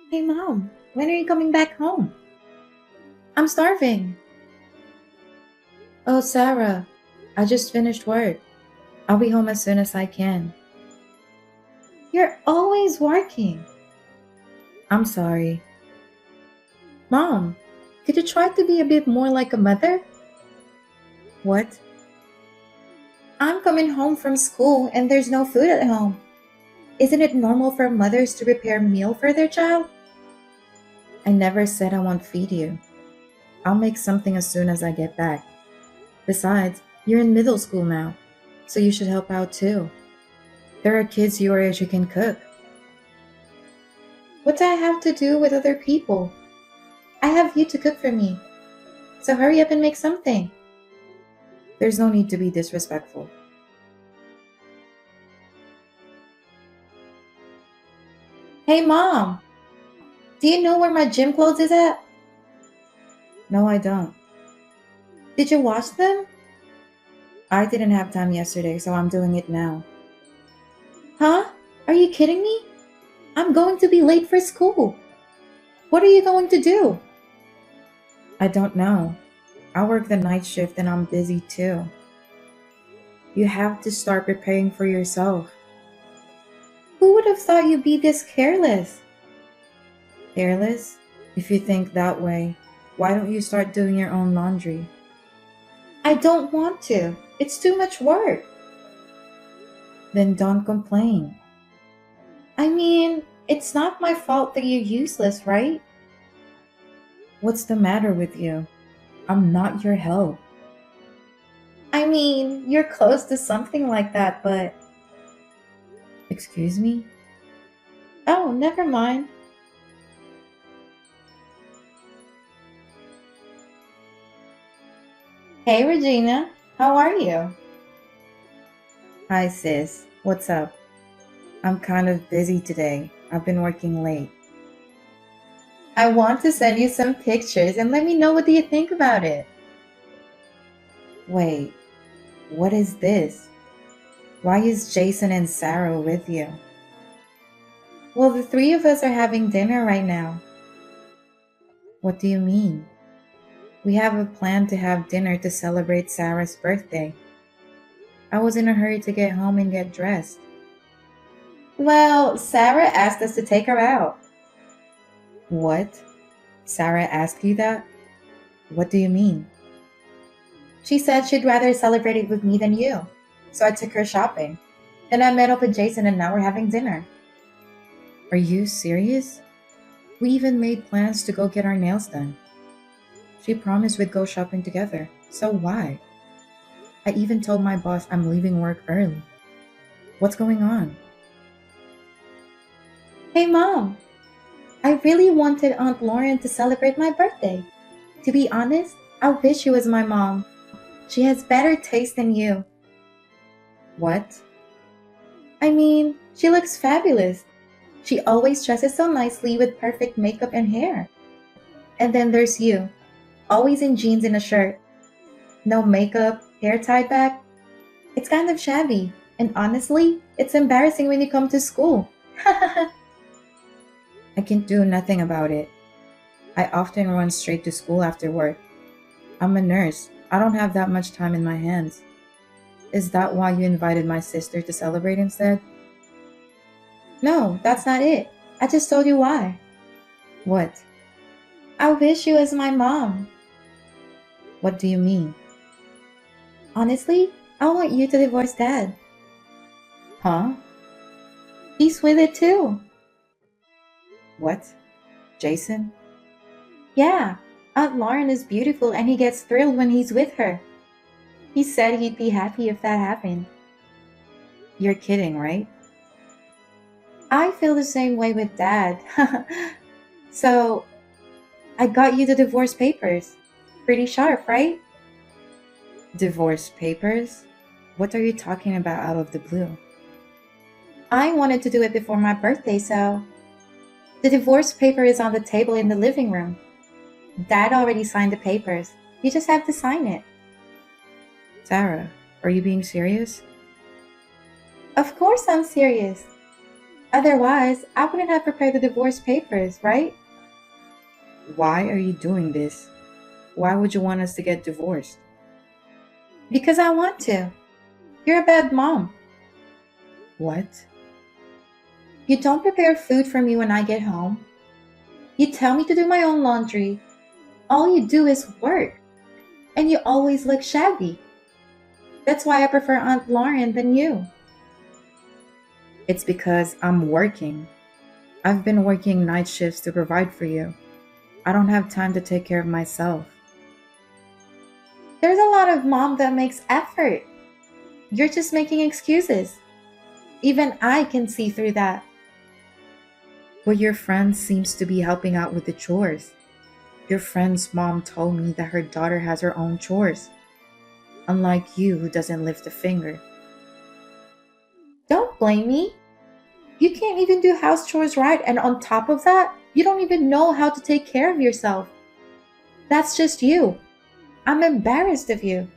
Hey mom, when are you coming back home? I'm starving. Oh, Sarah, I just finished work. I'll be home as soon as I can. You're always working. I'm sorry. Mom, could you try to be a bit more like a mother? What? I'm coming home from school and there's no food at home. Isn't it normal for mothers to prepare a meal for their child? I never said I won't feed you. I'll make something as soon as I get back. Besides, you're in middle school now, so you should help out too. There are kids your age who can cook. What do I have to do with other people? I have you to cook for me. So hurry up and make something. There's no need to be disrespectful. Hey mom, do you know where my gym clothes is at? No, I don't. Did you wash them? I didn't have time yesterday, so I'm doing it now. Huh? Are you kidding me? I'm going to be late for school. What are you going to do? I don't know. I work the night shift and I'm busy too. You have to start preparing for yourself. Who would have thought you'd be this careless? Careless? If you think that way, why don't you start doing your own laundry? I don't want to. It's too much work. Then don't complain. I mean, it's not my fault that you're useless, right? What's the matter with you? I'm not your help. I mean, you're close to something like that, but. Excuse me? Oh, never mind. Hey, Regina. How are you? Hi, sis. What's up? I'm kind of busy today. I've been working late. I want to send you some pictures and let me know what do you think about it. Wait, what is this? Why is Jason and Sarah with you? Well, the three of us are having dinner right now. What do you mean? We have a plan to have dinner to celebrate Sarah's birthday. I was in a hurry to get home and get dressed. Well, Sarah asked us to take her out. What? Sarah asked you that? What do you mean? She said she'd rather celebrate it with me than you. So I took her shopping. Then I met up with Jason and now we're having dinner. Are you serious? We even made plans to go get our nails done. She promised we'd go shopping together. So why? I even told my boss I'm leaving work early. What's going on? Hey mom, I really wanted Aunt Lauren to celebrate my birthday. To be honest, I wish she was my mom. She has better taste than you. What? I mean, she looks fabulous. She always dresses so nicely with perfect makeup and hair. And then there's you, always in jeans and a shirt. No makeup, hair tied back. It's kind of shabby. And honestly, it's embarrassing when you come to school. I can do nothing about it. I often run straight to school after work. I'm a nurse. I don't have that much time in my hands. Is that why you invited my sister to celebrate instead? No, that's not it. I just told you why. What? I wish you was my mom. What do you mean? Honestly, I want you to divorce dad. Huh? He's with it too. What? Jason? Yeah, Aunt Lauren is beautiful and he gets thrilled when he's with her. He said he'd be happy if that happened. You're kidding, right? I feel the same way with dad. So, I got you the divorce papers. Pretty sharp, right? Divorce papers? What are you talking about out of the blue? I wanted to do it before my birthday, so. The divorce paper is on the table in the living room. Dad already signed the papers. You just have to sign it. Sarah, are you being serious? Of course I'm serious. Otherwise, I wouldn't have prepared the divorce papers, right? Why are you doing this? Why would you want us to get divorced? Because I want to. You're a bad mom. What? You don't prepare food for me when I get home. You tell me to do my own laundry. All you do is work. And you always look shabby. That's why I prefer Aunt Lauren than you. It's because I'm working. I've been working night shifts to provide for you. I don't have time to take care of myself. There's a lot of mom that makes effort. You're just making excuses. Even I can see through that. But your friend seems to be helping out with the chores. Your friend's mom told me that her daughter has her own chores, unlike you who doesn't lift a finger. Don't blame me. You can't even do house chores right, and on top of that, you don't even know how to take care of yourself. That's just you. I'm embarrassed of you.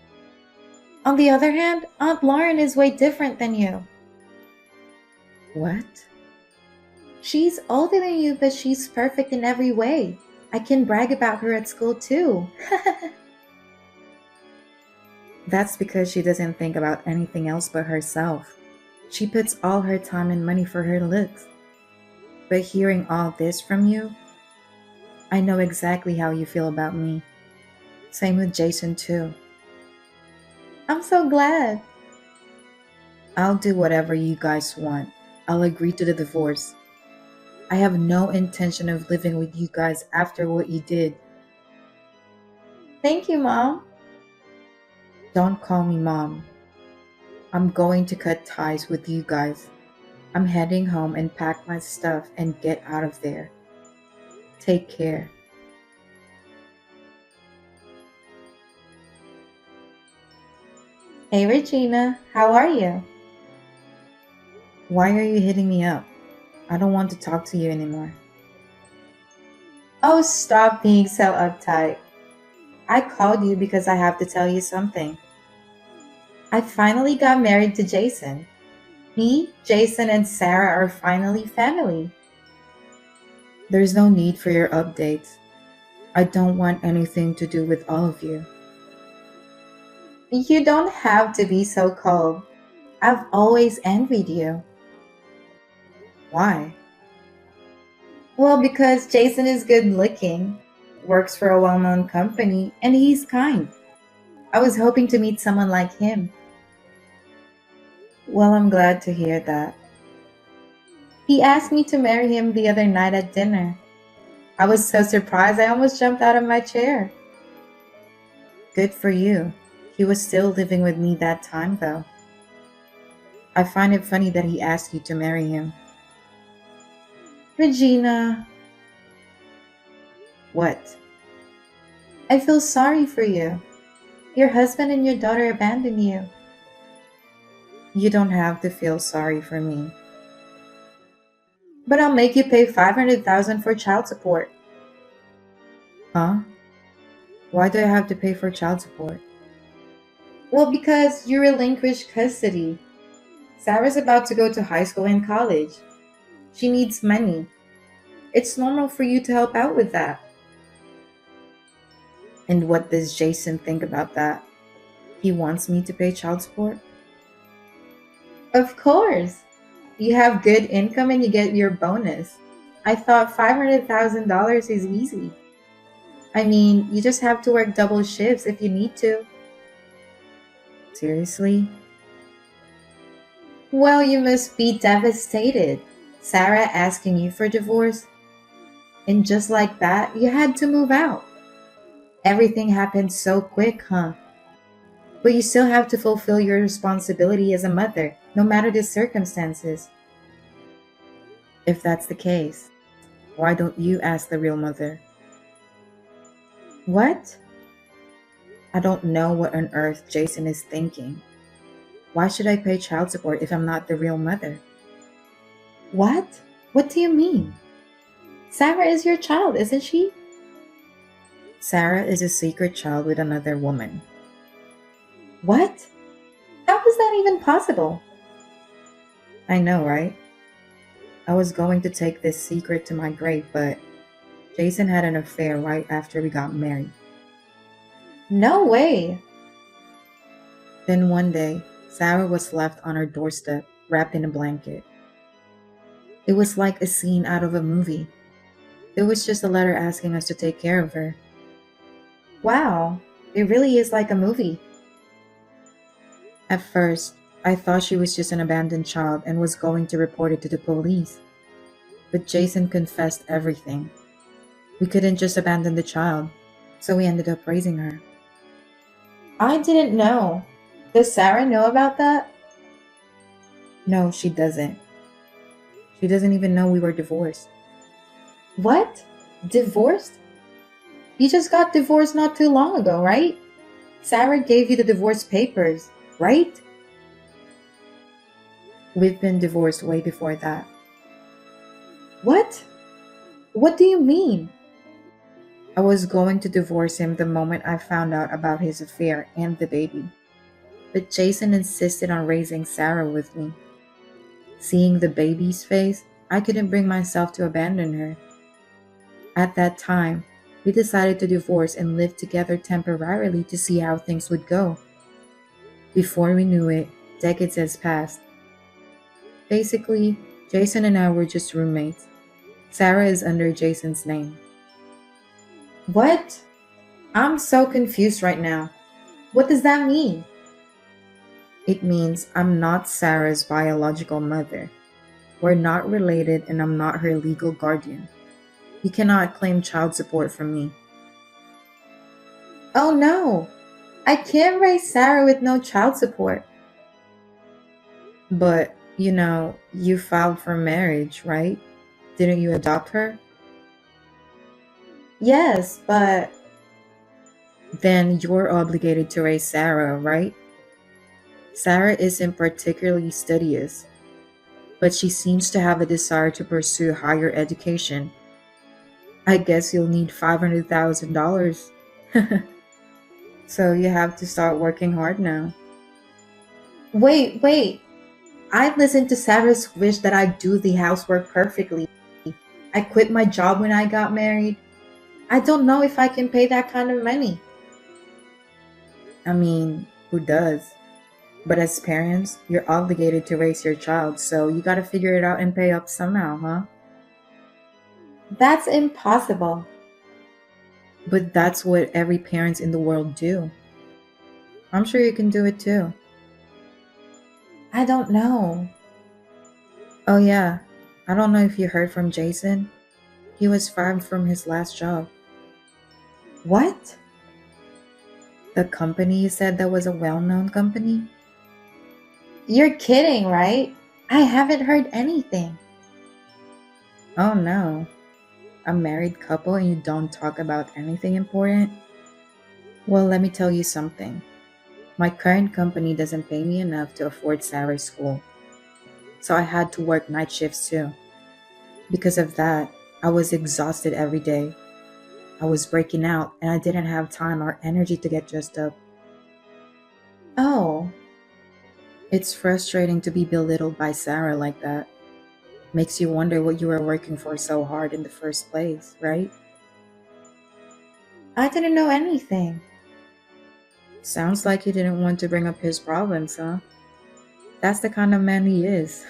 On the other hand, Aunt Lauren is way different than you. What? She's older than you, but she's perfect in every way. I can brag about her at school too. That's because she doesn't think about anything else but herself. She puts all her time and money for her looks. But hearing all this from you, I know exactly how you feel about me. Same with Jason, too. I'm so glad. I'll do whatever you guys want. I'll agree to the divorce. I have no intention of living with you guys after what you did. Thank you, Mom. Don't call me mom. I'm going to cut ties with you guys. I'm heading home and pack my stuff and get out of there. Take care. Hey, Regina. How are you? Why are you hitting me up? I don't want to talk to you anymore. Oh, stop being so uptight. I called you because I have to tell you something. I finally got married to Jason. Me, Jason, and Sarah are finally family. There's no need for your updates. I don't want anything to do with all of you. You don't have to be so cold. I've always envied you. Why? Well, because Jason is good looking, works for a well known company, and he's kind. I was hoping to meet someone like him. Well, I'm glad to hear that. He asked me to marry him the other night at dinner. I was so surprised I almost jumped out of my chair. Good for you. He was still living with me that time, though. I find it funny that he asked you to marry him. Regina, What? I feel sorry for you. Your husband and your daughter abandoned you. You don't have to feel sorry for me. But I'll make you pay 500,000 for child support. Huh? Why do I have to pay for child support? Well, because you relinquished custody. Sarah's about to go to high school and college. She needs money. It's normal for you to help out with that. And what does Jason think about that? He wants me to pay child support? Of course. You have good income and you get your bonus. I thought $500,000 is easy. I mean, you just have to work double shifts if you need to. Seriously? Well, you must be devastated. Sarah asking you for divorce. And just like that, you had to move out. Everything happened so quick, huh? But you still have to fulfill your responsibility as a mother, no matter the circumstances. If that's the case, why don't you ask the real mother? What? I don't know what on earth Jason is thinking. Why should I pay child support if I'm not the real mother? What? What do you mean? Sarah is your child, isn't she? Sarah is a secret child with another woman. What? How is that even possible? I know, right? I was going to take this secret to my grave, but Jason had an affair right after we got married. No way. Then one day, Sarah was left on her doorstep, wrapped in a blanket. It was like a scene out of a movie. It was just a letter asking us to take care of her. Wow, it really is like a movie. At first, I thought she was just an abandoned child and was going to report it to the police. But Jason confessed everything. We couldn't just abandon the child, so we ended up raising her. I didn't know. Does Sarah know about that? No, she doesn't. She doesn't even know we were divorced. What? Divorced? You just got divorced not too long ago, right? Sarah gave you the divorce papers, right? We've been divorced way before that. What? What do you mean? I was going to divorce him the moment I found out about his affair and the baby. But Jason insisted on raising Sarah with me. Seeing the baby's face, I couldn't bring myself to abandon her. At that time, we decided to divorce and live together temporarily to see how things would go. Before we knew it, decades has passed. Basically, Jason and I were just roommates. Sarah is under Jason's name. What? I'm so confused right now. What does that mean? It means I'm not Sarah's biological mother. We're not related and I'm not her legal guardian. You cannot claim child support from me. Oh no! I can't raise Sarah with no child support. But, you filed for marriage, right? Didn't you adopt her? Yes, but Then you're obligated to raise Sarah, right? Sarah isn't particularly studious, but she seems to have a desire to pursue higher education. I guess you'll need $500,000. So you have to start working hard now. wait. I listened to Sarah's wish that I do the housework perfectly. I quit my job when I got married. I don't know if I can pay that kind of money. I mean, who does? But as parents, you're obligated to raise your child, so you gotta figure it out and pay up somehow, huh? That's impossible. But that's what every parents in the world do. I'm sure you can do it too. I don't know. Oh yeah, I don't know if you heard from Jason. He was fired from his last job. What? The company you said that was a well-known company? You're kidding, right? I haven't heard anything. Oh no. A married couple and you don't talk about anything important? Well, let me tell you something. My current company doesn't pay me enough to afford Sarah's school. So I had to work night shifts too. Because of that, I was exhausted every day. I was breaking out and I didn't have time or energy to get dressed up. Oh, It's frustrating to be belittled by Sarah like that. Makes you wonder what you were working for so hard in the first place, right? I didn't know anything. Sounds like he didn't want to bring up his problems, huh? That's the kind of man he is.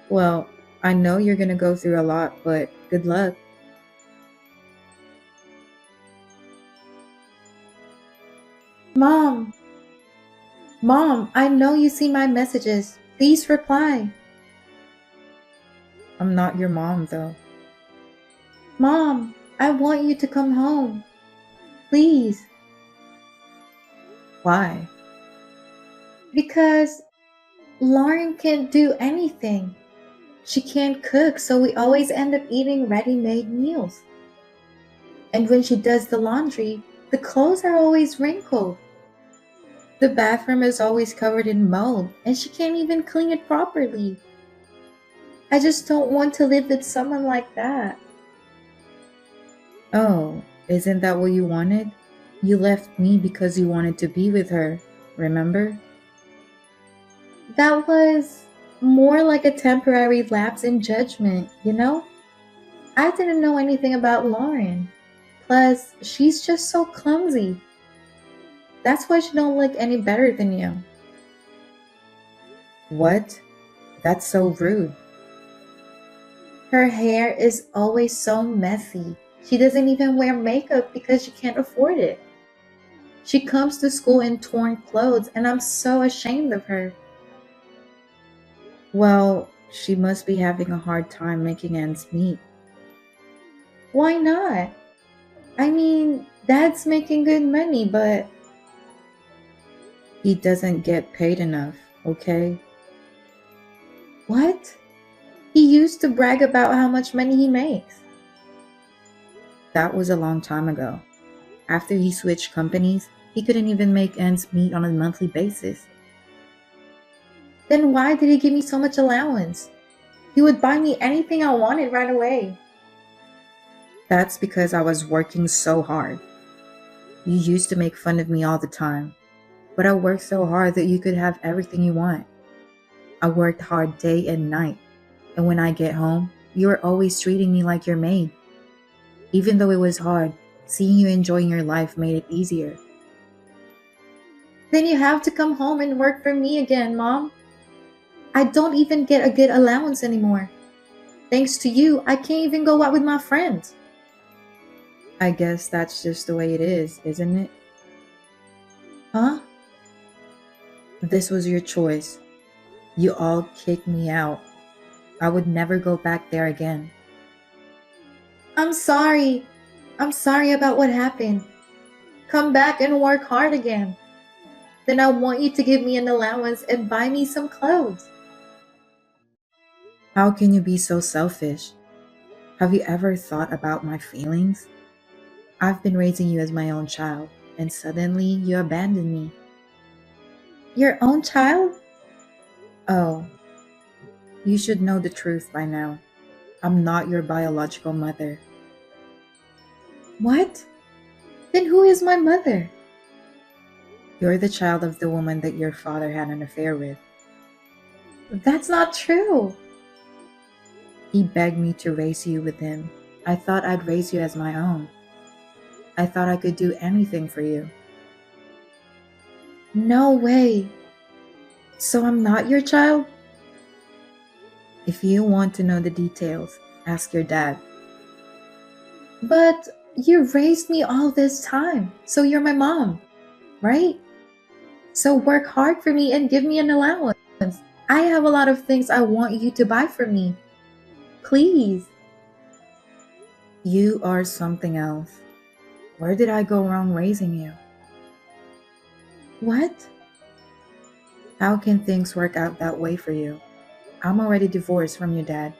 Well, I know you're gonna go through a lot, but good luck. Mom, Mom, I know you see my messages. Please reply. I'm not your mom, though. Mom, I want you to come home. Please. Why? Because Lauren can't do anything. She can't cook, so we always end up eating ready-made meals. And when she does the laundry, the clothes are always wrinkled. The bathroom is always covered in mold, and she can't even clean it properly. I just don't want to live with someone like that. Oh, isn't that what you wanted? You left me because you wanted to be with her, remember? That was More like a temporary lapse in judgment, you know? I didn't know anything about Lauren. Plus, she's just so clumsy. That's why she don't look any better than you. What? That's so rude. Her hair is always so messy. She doesn't even wear makeup because she can't afford it. She comes to school in torn clothes, and I'm so ashamed of her. Well, she must be having a hard time making ends meet. Why not? I mean, Dad's making good money, but He doesn't get paid enough, okay? what? He used to brag about how much money he makes. That was a long time ago. After he switched companies, he couldn't even make ends meet on a monthly basis. Then why did he give me so much allowance? He would buy me anything I wanted right away. That's because I was working so hard. You used to make fun of me all the time, but I worked so hard that you could have everything you want. I worked hard day and night, and when I get home, you are always treating me like your maid. Even though it was hard, seeing you enjoying your life made it easier. Then you have to come home and work for me again, Mom. I don't even get a good allowance anymore. Thanks to you, I can't even go out with my friends. I guess that's just the way it is, isn't it? Huh? This was your choice. You all kicked me out. I would never go back there again. I'm sorry. I'm sorry about what happened. Come back and work hard again. Then I want you to give me an allowance and buy me some clothes. How can you be so selfish? Have you ever thought about my feelings? I've been raising you as my own child, and suddenly you abandon me. Your own child? Oh, you should know the truth by now. I'm not your biological mother. What? Then who is my mother? You're the child of the woman that your father had an affair with. That's not true. He begged me to raise you with him. I thought I'd raise you as my own. I thought I could do anything for you. No way. So I'm not your child? If you want to know the details, ask your dad. But you raised me all this time, so you're my mom, right? So work hard for me and give me an allowance. I have a lot of things I want you to buy for me. Please. You are something else. Where did I go wrong raising you? What? How can things work out that way for you? I'm already divorced from your dad.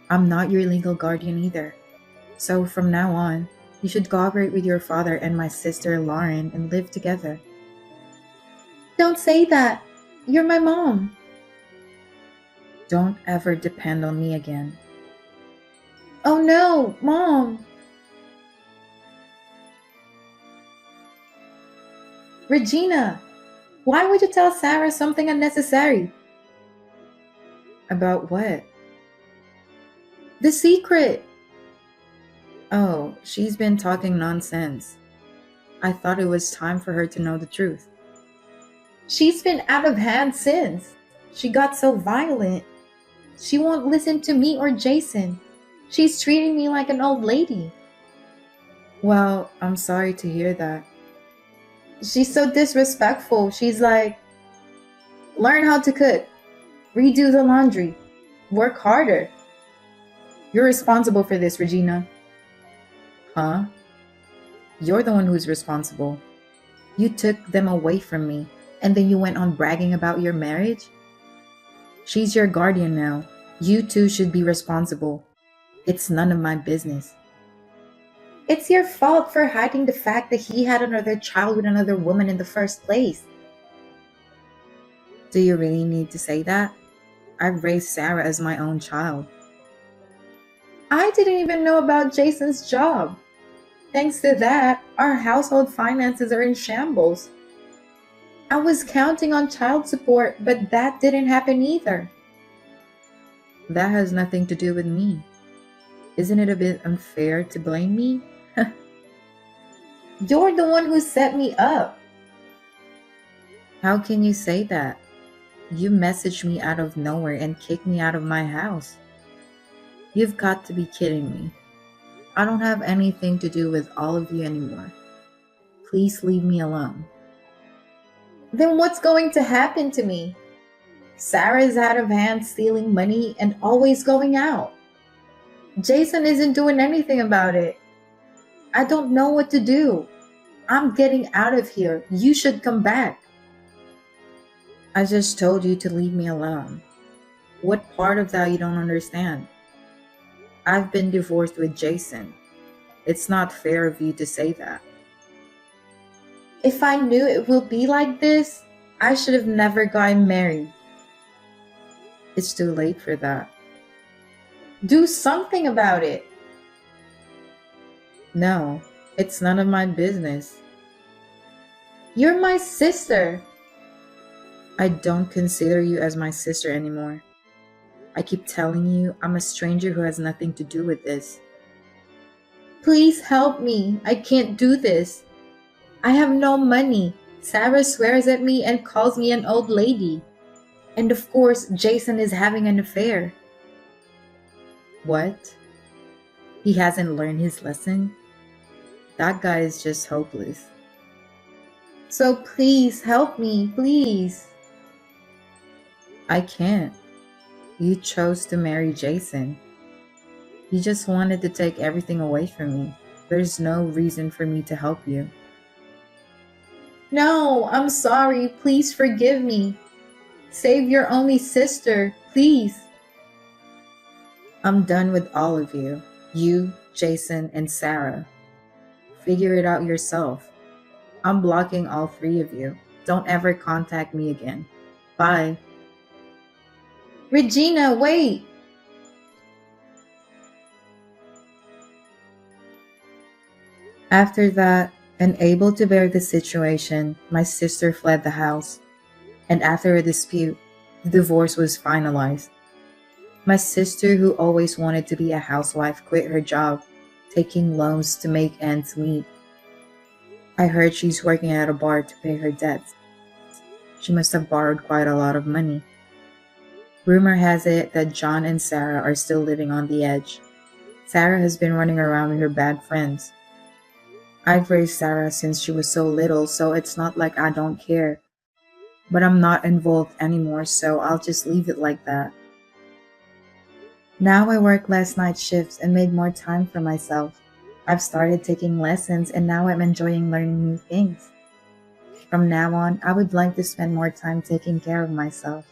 I'm not your legal guardian either. So from now on, you should cooperate with your father and my sister Lauren and live together. Don't say that. You're my mom. Don't ever depend on me again. Oh no, Mom. Regina, why would you tell Sarah something unnecessary? About what? The secret. Oh, she's been talking nonsense. I thought it was time for her to know the truth. She's been out of hand since. She got so violent. She won't listen to me or Jason. She's treating me like an old lady. Well, I'm sorry to hear that. She's so disrespectful. She's like, learn how to cook, redo the laundry, work harder. You're responsible for this, Regina. Huh? You're the one who's responsible. You took them away from me, and then you went on bragging about your marriage? She's your guardian now. You two should be responsible. It's none of my business. It's your fault for hiding the fact that he had another child with another woman in the first place. Do you really need to say that? I've raised Sarah as my own child. I didn't even know about Jason's job. Thanks to that, our household finances are in shambles. I was counting on child support, but that didn't happen either. That has nothing to do with me. Isn't it a bit unfair to blame me? You're the one who set me up. How can you say that? You messaged me out of nowhere and kicked me out of my house. You've got to be kidding me. I don't have anything to do with all of you anymore. Please leave me alone. Then what's going to happen to me? Sarah's out of hand stealing money and always going out. Jason isn't doing anything about it. I don't know what to do. I'm getting out of here. You should come back. I just told you to leave me alone. What part of that you don't understand? I've been divorced with Jason. It's not fair of you to say that. If I knew it would be like this, I should have never gotten married. It's too late for that. Do something about it. No, it's none of my business. You're my sister. I don't consider you as my sister anymore. I keep telling you I'm a stranger who has nothing to do with this. Please help me. I can't do this. I have no money. Sarah swears at me and calls me an old lady. And of course, Jason is having an affair. What? He hasn't learned his lesson? That guy is just hopeless. So please help me, please. I can't. You chose to marry Jason. He just wanted to take everything away from me. There's no reason for me to help you. No, I'm sorry. Please forgive me. Save your only sister, please. I'm done with all of you. You, Jason, and Sarah. Figure it out yourself. I'm blocking all three of you. Don't ever contact me again. Bye. Regina, wait. After that, unable to bear the situation, my sister fled the house. And after a dispute, the divorce was finalized. My sister, who always wanted to be a housewife, quit her job, taking loans to make ends meet. I heard she's working at a bar to pay her debts. She must have borrowed quite a lot of money. Rumor has it that John and Sarah are still living on the edge. Sarah has been running around with her bad friends. I've raised Sarah since she was so little, so it's not like I don't care. But I'm not involved anymore, so I'll just leave it like that. Now I work less night shifts and make more time for myself. I've started taking lessons and now I'm enjoying learning new things. From now on, I would like to spend more time taking care of myself.